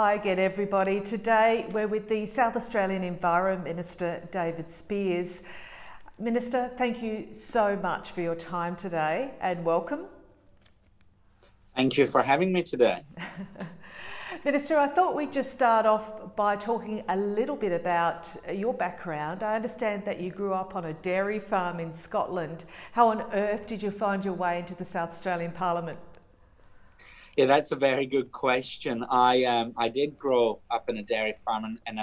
Hi again, everybody. Today we're with the South Australian Environment Minister, David Speirs. Minister, thank you so much for your time today and welcome. Thank you for having me today. Minister, I thought we'd just start off by talking a little bit about your background. I understand that you grew up on a dairy farm in Scotland. How on earth did you find your way into the South Australian Parliament? Yeah, that's a very good question. I did grow up in a dairy farm in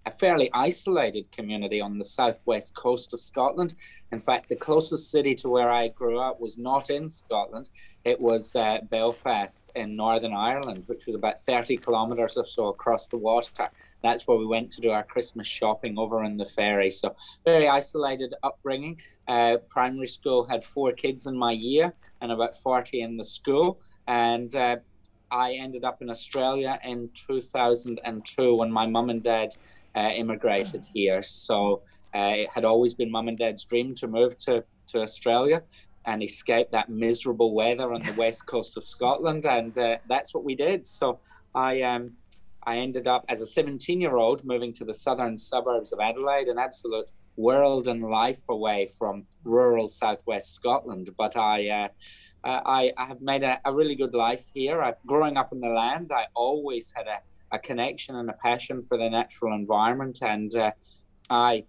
a fairly isolated community on the southwest coast of Scotland. In fact, the closest city to where I grew up was not in Scotland. It was Belfast in Northern Ireland, which was about 30 kilometres or so across the water. That's where we went to do our Christmas shopping over on the ferry. So very isolated upbringing. Primary school had 4 kids in my year and about 40 in the school. And I ended up in Australia in 2002 when my mum and dad immigrated here. So it had always been mum and dad's dream to move to Australia and escape that miserable weather on the west coast of Scotland. And that's what we did. So I ended up as a 17-year-old moving to the southern suburbs of Adelaide, an absolute world and life away from rural southwest Scotland. But I have made a really good life here. Growing up in the land, I always had a connection and a passion for the natural environment, and I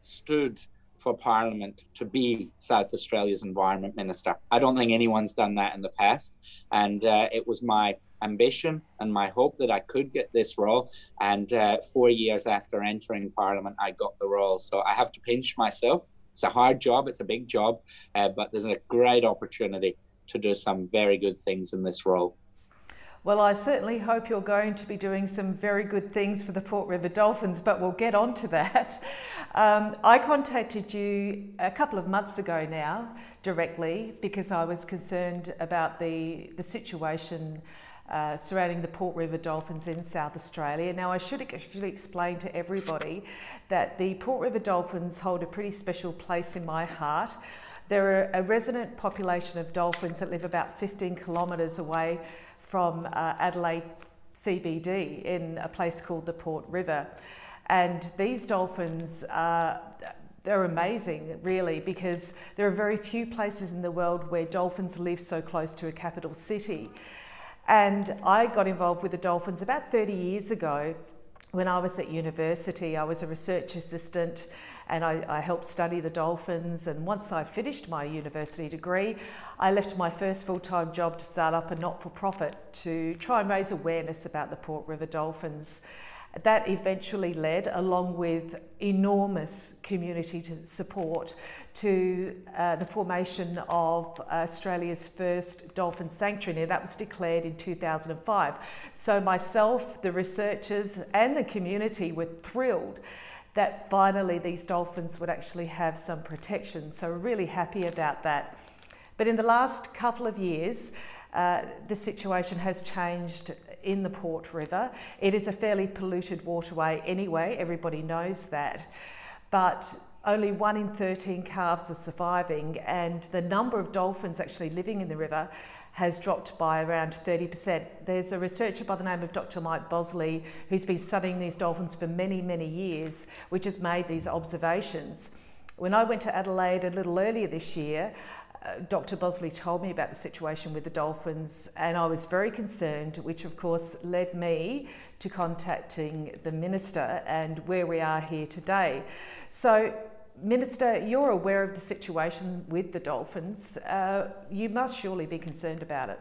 stood for Parliament to be South Australia's Environment Minister. I don't think anyone's done that in the past, and it was my ambition and my hope that I could get this role, and 4 years after entering Parliament, I got the role. So I have to pinch myself. It's a hard job, it's a big job, but there's a great opportunity to do some very good things in this role. Well, I certainly hope you're going to be doing some very good things for the Port River Dolphins, but we'll get on to that. I contacted you a couple of months ago now directly because I was concerned about the situation surrounding the Port River Dolphins in South Australia. Now, I should actually explain to everybody that the Port River Dolphins hold a pretty special place in my heart. They're a resident population of dolphins that live about 15 kilometres away from Adelaide CBD in a place called the Port River. And these dolphins, they're amazing, really, because there are very few places in the world where dolphins live so close to a capital city. And I got involved with the dolphins about 30 years ago when I was at university. I was a research assistant and I helped study the dolphins. And once I finished my university degree, I left my first full-time job to start up a not-for-profit to try and raise awareness about the Port River Dolphins. That eventually led, along with enormous community support, to the formation of Australia's first dolphin sanctuary. That was declared in 2005. So myself, the researchers and the community were thrilled that finally these dolphins would actually have some protection. So we're really happy about that. But in the last couple of years, the situation has changed in the Port River. It is a fairly polluted waterway anyway, everybody knows that. But only 1 in 13 calves are surviving, and the number of dolphins actually living in the river has dropped by around 30%. There's a researcher by the name of Dr. Mike Bosley who's been studying these dolphins for many, many years, which has made these observations. When I went to Adelaide a little earlier this year, Dr. Bosley told me about the situation with the dolphins, and I was very concerned, which of course led me to contacting the Minister and where we are here today. So, Minister, you're aware of the situation with the dolphins. You must surely be concerned about it.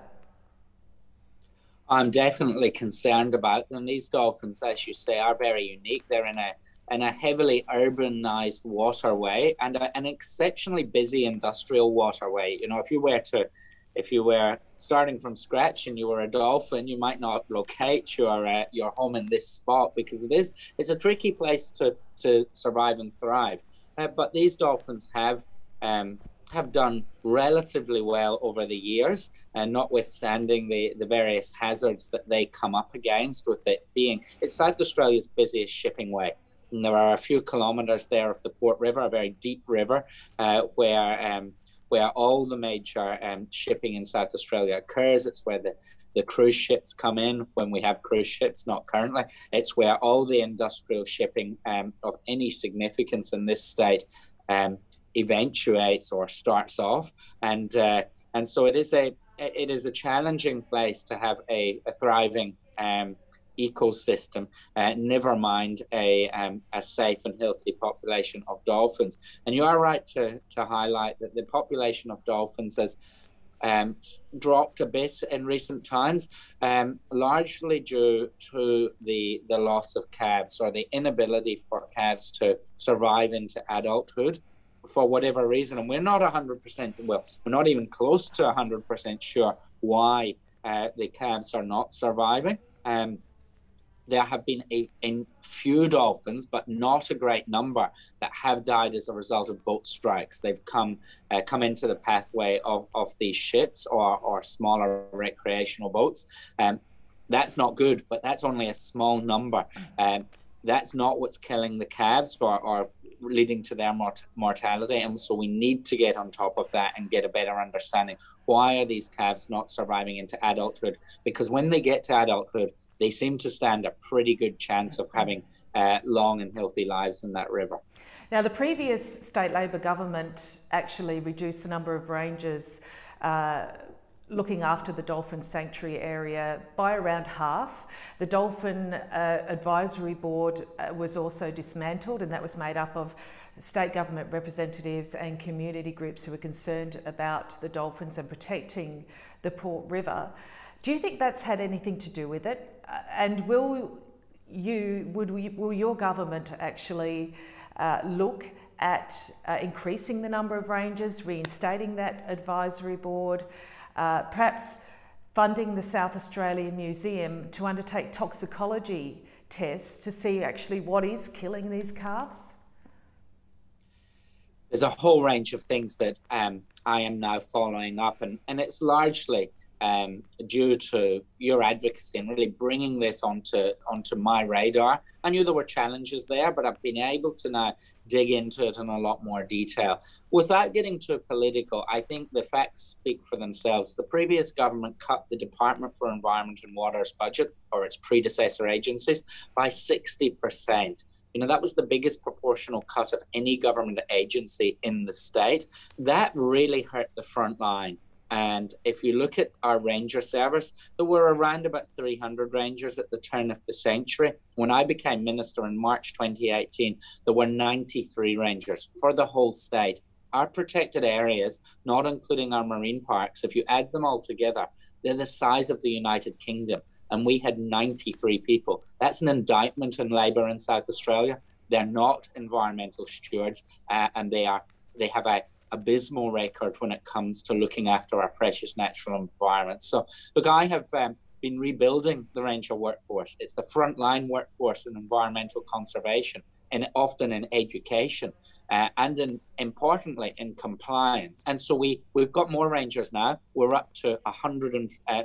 I'm definitely concerned about them. These dolphins, as you say, are very unique. They're in a heavily urbanized waterway and an exceptionally busy industrial waterway. You know, if you were starting from scratch and you were a dolphin, you might not locate your home in this spot because it's a tricky place to survive and thrive. But these dolphins have done relatively well over the years, and notwithstanding the various hazards that they come up against, with it being it's South Australia's busiest shipping way. And there are a few kilometres there of the Port River, a very deep river, where where all the major shipping in South Australia occurs. It's where the cruise ships come in when we have cruise ships, not currently. It's where all the industrial shipping of any significance in this state eventuates or starts off, and so it is a challenging place to have a thriving ecosystem, never mind a safe and healthy population of dolphins. And you are right to highlight that the population of dolphins has dropped a bit in recent times, largely due to the loss of calves, or the inability for calves to survive into adulthood for whatever reason. And we're not 100%, well, we're not even close to 100% sure why the calves are not surviving. There have been a few dolphins, but not a great number, that have died as a result of boat strikes. They've come into the pathway of these ships or smaller recreational boats. That's not good, but that's only a small number. That's not what's killing the calves or leading to their mortality. And so we need to get on top of that and get a better understanding. Why are these calves not surviving into adulthood? Because when they get to adulthood, they seem to stand a pretty good chance of having long and healthy lives in that river. Now, the previous state Labor government actually reduced the number of rangers looking after the dolphin sanctuary area by around half. The Dolphin Advisory Board was also dismantled, and that was made up of state government representatives and community groups who were concerned about the dolphins and protecting the Port River. Do you think that's had anything to do with it? And will your government actually look at increasing the number of rangers, reinstating that advisory board, perhaps funding the South Australian Museum to undertake toxicology tests to see actually what is killing these calves? There's a whole range of things that I am now following up, and it's largely due to your advocacy and really bringing this onto my radar. I knew there were challenges there, but I've been able to now dig into it in a lot more detail. Without getting too political, I think the facts speak for themselves. The previous government cut the Department for Environment and Water's budget, or its predecessor agencies, by 60%. You know, that was the biggest proportional cut of any government agency in the state. That really hurt the front line. And if you look at our ranger service, there were around about 300 rangers at the turn of the century. When I became minister in March 2018, there were 93 rangers for the whole state. Our protected areas, not including our marine parks, if you add them all together, they're the size of the United Kingdom. And we had 93 people. That's an indictment on Labor in South Australia. They're not environmental stewards, and they have a abysmal record when it comes to looking after our precious natural environment. So, look, I have been rebuilding the ranger workforce. It's the frontline workforce in environmental conservation, and often in education, and importantly in compliance. And so we've got more rangers now. We're up to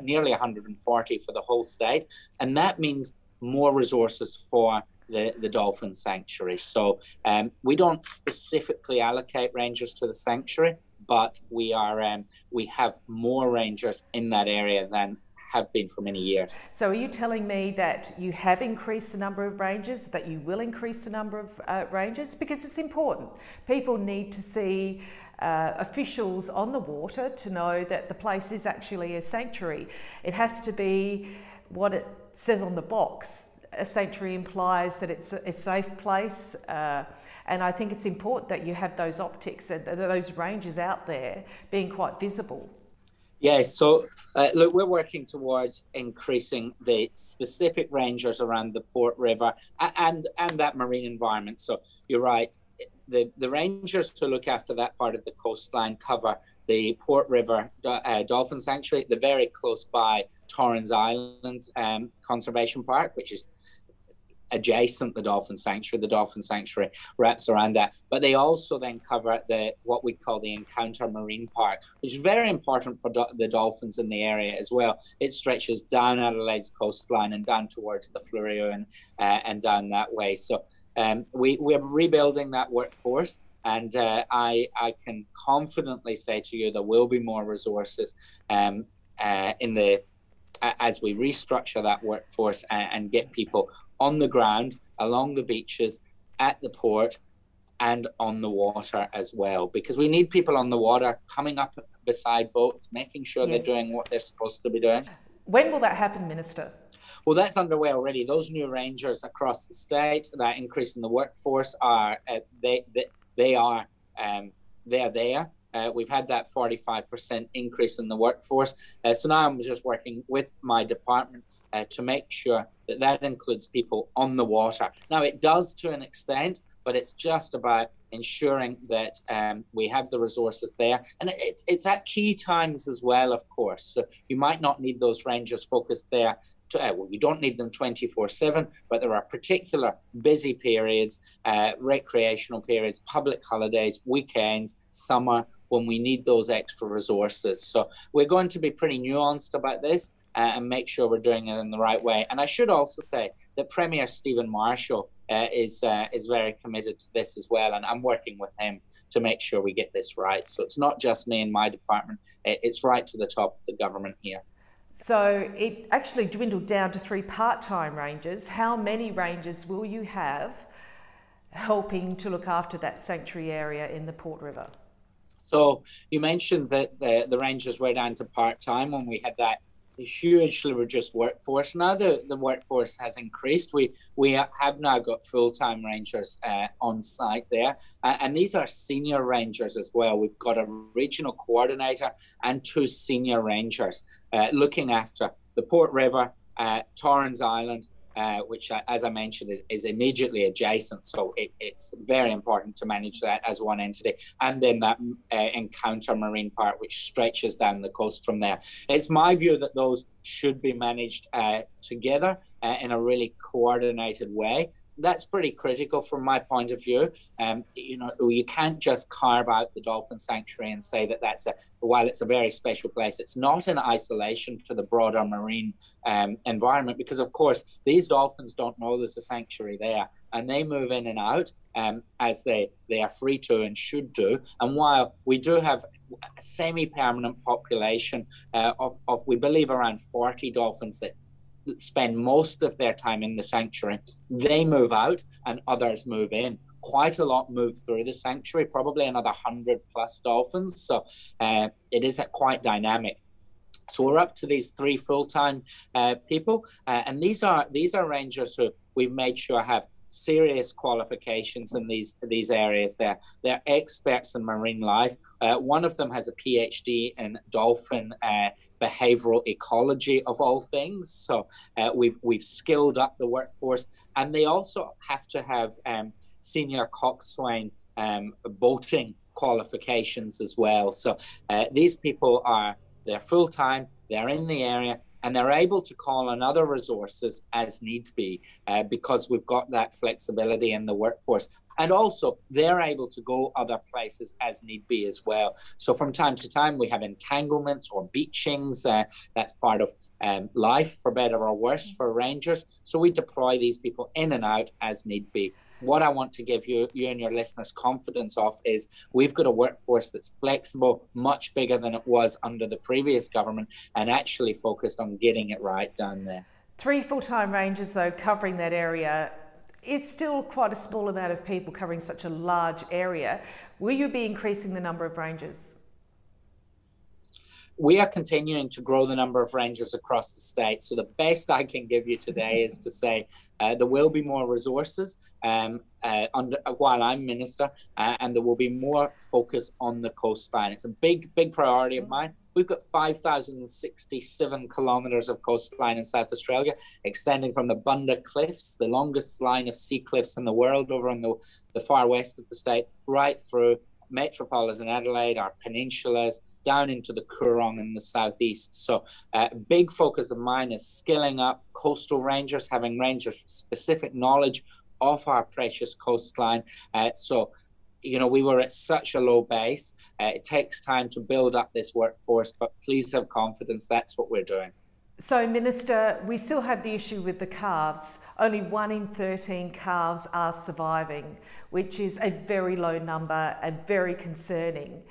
nearly 140 for the whole state, and that means more resources for the dolphin sanctuary. So we don't specifically allocate rangers to the sanctuary, but we have more rangers in that area than have been for many years. So are you telling me that you have increased the number of rangers, that you will increase the number of rangers? Because it's important. People need to see officials on the water to know that the place is actually a sanctuary. It has to be what it says on the box. A sanctuary implies that it's a safe place, and I think it's important that you have those optics and those rangers out there being quite visible. Yes, so look, we're working towards increasing the specific rangers around the Port River and that marine environment. So you're right, the rangers to look after that part of the coastline cover the Port River Dolphin Sanctuary, the very close by Torrens Islands Conservation Park, which is adjacent to the Dolphin Sanctuary. The Dolphin Sanctuary wraps around that. But they also then cover what we call the Encounter Marine Park, which is very important for the dolphins in the area as well. It stretches down Adelaide's coastline and down towards the Fleurieu and down that way. So we're rebuilding that workforce. And I can confidently say to you there will be more resources as we restructure that workforce and get people on the ground, along the beaches, at the port, and on the water as well. Because we need people on the water, coming up beside boats, making sure they're doing what they're supposed to be doing. When will that happen, Minister? Well, that's underway already. Those new rangers across the state, that increase in the workforce, are they are there. We've had that 45% increase in the workforce. So now I'm just working with my department to make sure that that includes people on the water. Now, it does to an extent, but it's just about ensuring that we have the resources there. And it's at key times as well, of course. So you might not need those rangers focused there. Well, you don't need them 24/7, but there are particular busy periods, recreational periods, public holidays, weekends, summer, when we need those extra resources. So we're going to be pretty nuanced about this and make sure we're doing it in the right way. And I should also say that Premier Stephen Marshall is very committed to this as well, and I'm working with him to make sure we get this right. So it's not just me and my department, it's right to the top of the government here. So it actually dwindled down to 3 part-time rangers. How many rangers will you have helping to look after that sanctuary area in the Port River? So you mentioned that the rangers were down to part-time when we had that hugely reduced workforce. Now the workforce has increased. We have now got full-time rangers on site there, and these are senior rangers as well. We've got a regional coordinator and 2 senior rangers looking after the Port River, Torrens Island, which, as I mentioned, is immediately adjacent. So it's very important to manage that as one entity. And then that encounter marine part, which stretches down the coast from there. It's my view that those should be managed together in a really coordinated way. That's pretty critical from my point of view. You can't just carve out the Dolphin Sanctuary and say that while it's a very special place, it's not in isolation to the broader marine environment, because of course these dolphins don't know there's a sanctuary there, and they move in and out as they are free to and should do. And while we do have a semi-permanent population of we believe around 40 dolphins that spend most of their time in the sanctuary, they move out and others move in. Quite a lot move through the sanctuary, probably another 100 plus dolphins. So it is quite dynamic. So we're up to these 3 full-time people, and these are rangers who we've made sure have serious qualifications in these areas. They're experts in marine life. One of them has a PhD in dolphin behavioral ecology, of all things. So we've skilled up the workforce, and they also have to have senior coxswain boating qualifications as well. So these people they're full-time, they're in the area, and they're able to call on other resources as need be, because we've got that flexibility in the workforce. And also, they're able to go other places as need be as well. So from time to time, we have entanglements or beachings. That's part of life, for better or worse, for rangers. So we deploy these people in and out as need be. What I want to give you and your listeners confidence of is we've got a workforce that's flexible, much bigger than it was under the previous government, and actually focused on getting it right down there. 3 full-time rangers, though, covering that area is still quite a small amount of people covering such a large area. Will you be increasing the number of rangers? We are continuing to grow the number of rangers across the state. So the best I can give you today is to say there will be more resources while I'm minister, and there will be more focus on the coastline. It's a big priority of mine. We've got 5,067 kilometres of coastline in South Australia, extending from the Bunda Cliffs, the longest line of sea cliffs in the world over on the far west of the state, right through metropolitan Adelaide, our peninsulas, down into the Coorong in the southeast. So big focus of mine is skilling up coastal rangers, having rangers with specific knowledge of our precious coastline. We were at such a low base. It takes time to build up this workforce, but please have confidence that's what we're doing. So, Minister, we still have the issue with the calves. Only 1 in 13 calves are surviving, which is a very low number and very concerning.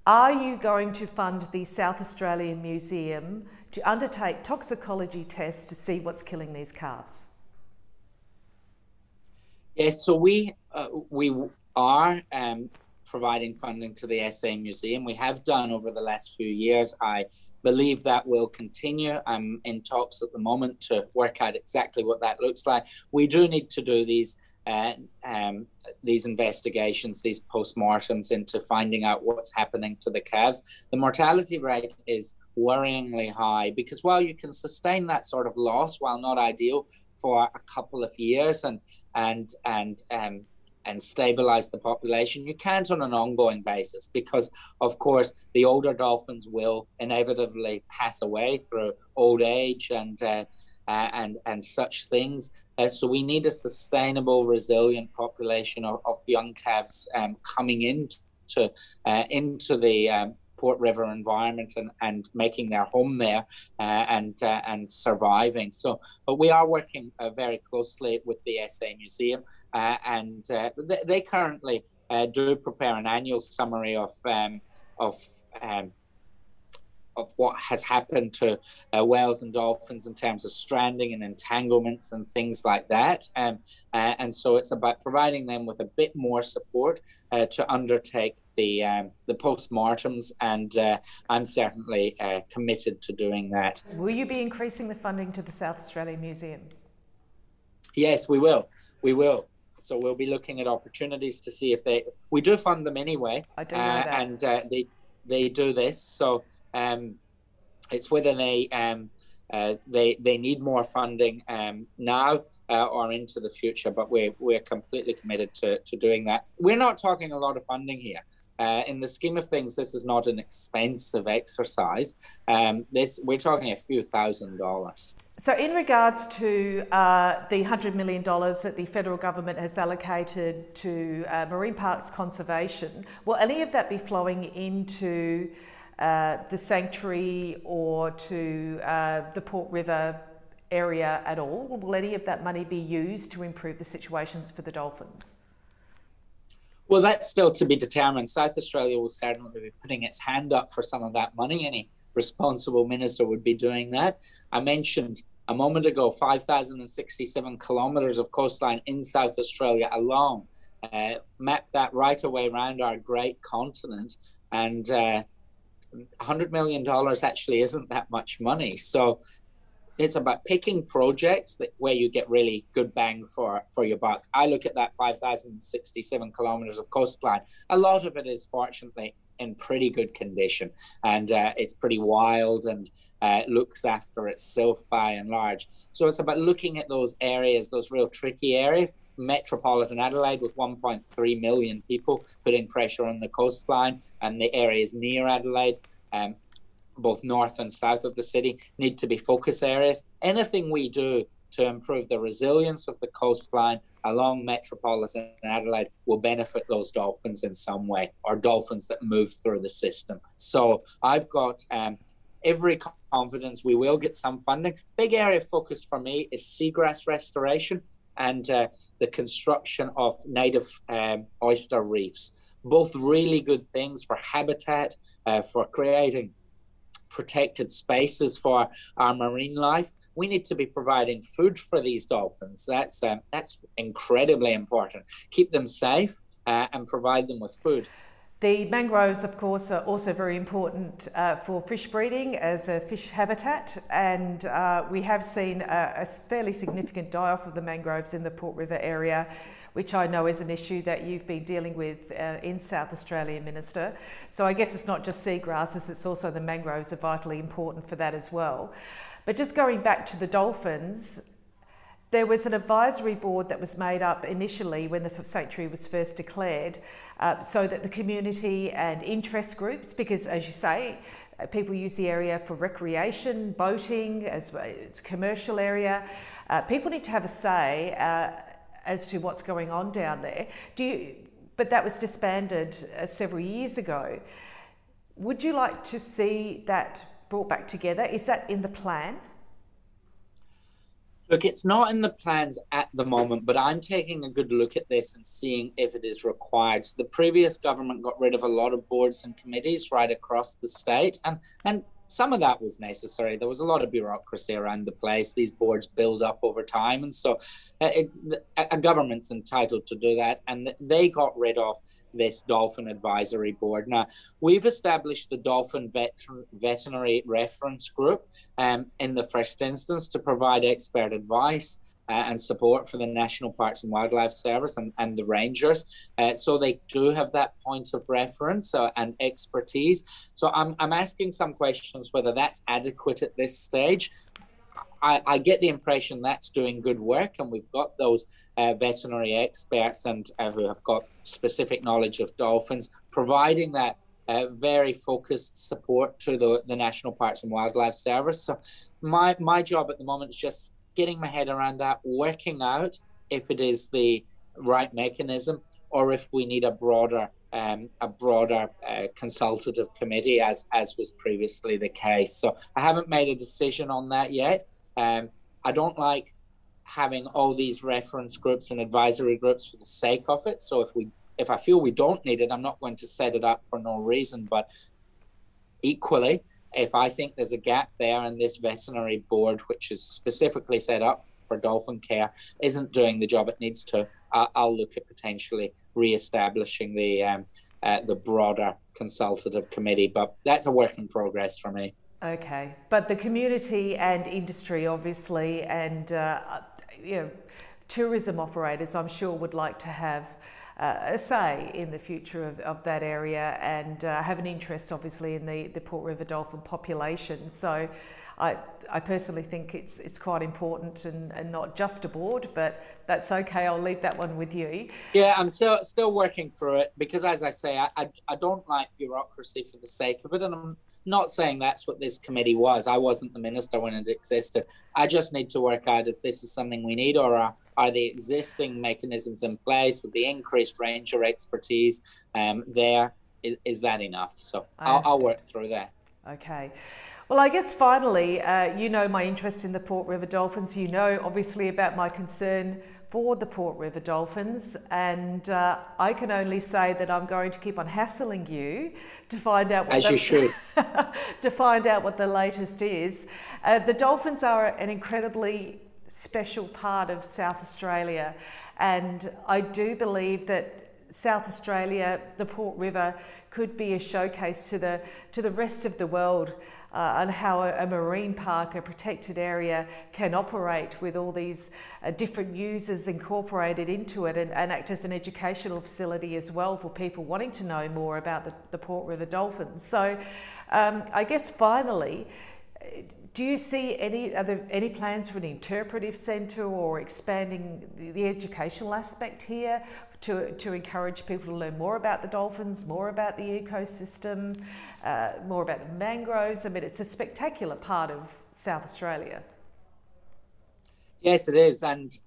Are you going to fund the South Australian Museum to undertake toxicology tests to see what's killing these calves? Yes, so we are providing funding to the SA Museum. We have done over the last few years. I believe that will continue. I'm in talks at the moment to work out exactly what that looks like. We do need to do these investigations, these postmortems into finding out what's happening to the calves. The mortality rate is worryingly high because while you can sustain that sort of loss, while not ideal, for a couple of years and stabilize the population, you can't on an ongoing basis because, of course, the older dolphins will inevitably pass away through old age and such things. So we need a sustainable, resilient population of young calves coming into the Port River environment and making their home there and surviving. So, but we are working very closely with the SA Museum, and they currently do prepare an annual summary of what has happened to whales and dolphins in terms of stranding and entanglements and things like that. And so it's about providing them with a bit more support to undertake the postmortems, and I'm certainly committed to doing that. Will you be increasing the funding to the South Australian Museum? Yes, we will. We will. So we'll be looking at opportunities to see if we do fund them anyway. I do know that. And they do this. So it's whether they need more funding now or into the future, but we're completely committed to doing that. We're not talking a lot of funding here. In the scheme of things, this is not an expensive exercise. We're talking a few $1,000s. So in regards to the $100 million that the federal government has allocated to marine parks conservation, will any of that be flowing into the sanctuary or to the Port River area at all? Will any of that money be used to improve the situations for the dolphins? Well, that's still to be determined. South Australia will certainly be putting its hand up for some of that money. Any responsible minister would be doing that. I mentioned a moment ago 5,067 kilometres of coastline in South Australia alone. Map that right away around our great continent, and $100 million actually isn't that much money. So it's about picking projects where you get really good bang for your buck. I look at that 5,067 kilometres of coastline. A lot of it is fortunately in pretty good condition, and it's pretty wild and looks after itself by and large. So it's about looking at those areas, those real tricky areas. Metropolitan Adelaide with 1.3 million people putting pressure on the coastline, and the areas near Adelaide, both north and south of the city, need to be focus areas. Anything we do to improve the resilience of the coastline along Metropolitan Adelaide will benefit those dolphins in some way, or dolphins that move through the system. So I've got every confidence we will get some funding. Big area of focus for me is seagrass restoration and the construction of native oyster reefs. Both really good things for habitat, for creating protected spaces for our marine life. We need to be providing food for these dolphins. That's incredibly important. Keep them safe and provide them with food. The mangroves, of course, are also very important for fish breeding as a fish habitat, and we have seen a fairly significant die-off of the mangroves in the Port River area, which I know is an issue that you've been dealing with in South Australia, Minister. So I guess it's not just seagrasses, it's also the mangroves are vitally important for that as well. But just going back to the dolphins, there was an advisory board that was made up initially when the sanctuary was first declared, so that the community and interest groups, because as you say, people use the area for recreation, boating, as it's a commercial area. People need to have a say as to what's going on down there. But that was disbanded several years ago. Would you like to see that brought back together. Is that in the plan? Look, it's not in the plans at the moment, but I'm taking a good look at this and seeing if it is required. So the previous government got rid of a lot of boards and committees right across the state, and some of that was necessary. There was a lot of bureaucracy around the place. These boards build up over time, and so a government's entitled to do that, and they got rid of this Dolphin Advisory Board. Now, we've established the Dolphin Veterinary Reference Group in the first instance to provide expert advice and support for the National Parks and Wildlife Service and the rangers. So they do have that point of reference and expertise. So I'm asking some questions whether that's adequate at this stage. I get the impression that's doing good work, and we've got those veterinary experts and who have got specific knowledge of dolphins, providing that very focused support to the National Parks and Wildlife Service. So my job at the moment is just getting my head around that, working out if it is the right mechanism or if we need a broader consultative committee, as was previously the case. So I haven't made a decision on that yet. I don't like having all these reference groups and advisory groups for the sake of it. So if I feel we don't need it, I'm not going to set it up for no reason. But equally, if I think there's a gap there and this veterinary board, which is specifically set up for dolphin care, isn't doing the job it needs to, I'll look at potentially re-establishing the broader consultative committee. But that's a work in progress for me. Okay, but the community and industry, obviously, and tourism operators, I'm sure, would like to have a say in the future of that area and have an interest, obviously, in the Port River dolphin population. So I personally think it's quite important and not just a board, but that's okay. I'll leave that one with you. Yeah, I'm still working through it because, as I say, I don't like bureaucracy for the sake of it, and I'm not saying that's what this committee was. I wasn't the minister when it existed. I just need to work out if this is something we need, or are the existing mechanisms in place with the increased ranger expertise there, is that enough? So I'll work through that. Okay. Well, I guess finally, you know my interest in the Port River Dolphins. You know, obviously, about my concern for the Port River Dolphins, and I can only say that I'm going to keep on hassling you to find out what you should. to find out what the latest is. The Dolphins are an incredibly special part of South Australia, and I do believe that South Australia, the Port River, could be a showcase to the rest of the world on how a marine park, a protected area, can operate with all these different users incorporated into it, and act as an educational facility as well for people wanting to know more about the Port River Dolphins. So I guess finally, do you see any plans for an interpretive centre or expanding the educational aspect here to encourage people to learn more about the dolphins, more about the ecosystem, more about the mangroves? I mean, it's a spectacular part of South Australia. Yes, it is. And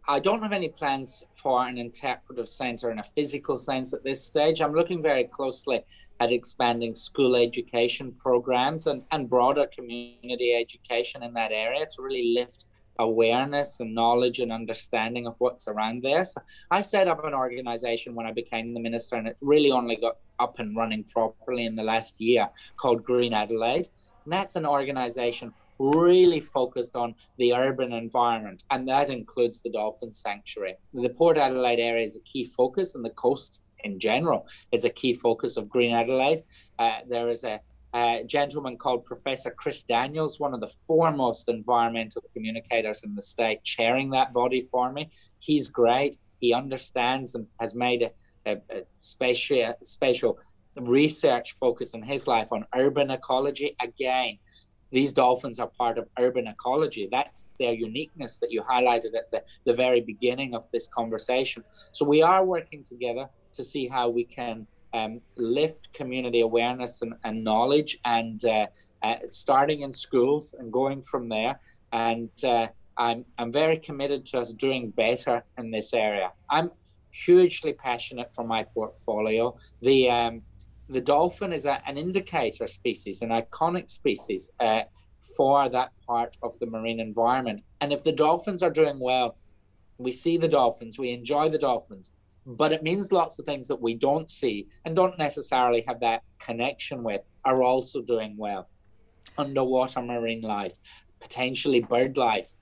I don't have any plans for an interpretive centre in a physical sense at this stage. I'm looking very closely at expanding school education programs and broader community education in that area to really lift awareness and knowledge and understanding of what's around there. So I set up an organisation when I became the minister, and it really only got up and running properly in the last year, called Green Adelaide. And that's an organisation really focused on the urban environment, and that includes the Dolphin Sanctuary. The Port Adelaide area is a key focus, and the coast in general is a key focus of Green Adelaide. There is a gentleman called Professor Chris Daniels, one of the foremost environmental communicators in the state, chairing that body for me. He's great. He understands and has made a special research focus in his life on urban ecology. Again, these dolphins are part of urban ecology. That's their uniqueness that you highlighted at the very beginning of this conversation. So we are working together to see how we can lift community awareness and knowledge, and starting in schools and going from there. And I'm very committed to us doing better in this area. I'm hugely passionate for my portfolio. the dolphin is an indicator species, an iconic species for that part of the marine environment. And if the dolphins are doing well, we see the dolphins, we enjoy the dolphins, but it means lots of things that we don't see and don't necessarily have that connection with are also doing well. Underwater marine life, potentially bird life,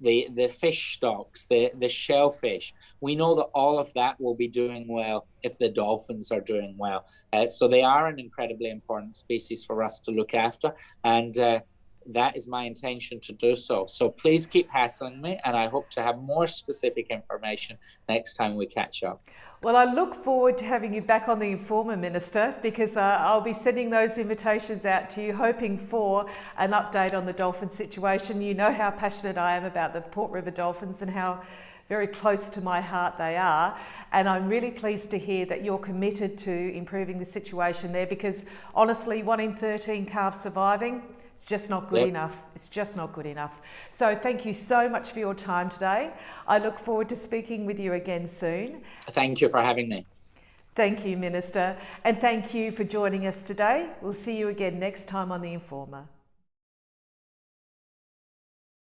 the fish stocks, the shellfish. We know that all of that will be doing well if the dolphins are doing well. So they are an incredibly important species for us to look after, and that is my intention to do so. So please keep hassling me, and I hope to have more specific information next time we catch up. Well, I look forward to having you back on The Informer, Minister, because I'll be sending those invitations out to you, hoping for an update on the dolphin situation. You know how passionate I am about the Port River Dolphins and how very close to my heart they are. And I'm really pleased to hear that you're committed to improving the situation there, because honestly, 1 in 13 calves surviving, it's just not good enough. It's just not good enough. So thank you so much for your time today. I look forward to speaking with you again soon. Thank you for having me. Thank you, Minister. And thank you for joining us today. We'll see you again next time on The Informer.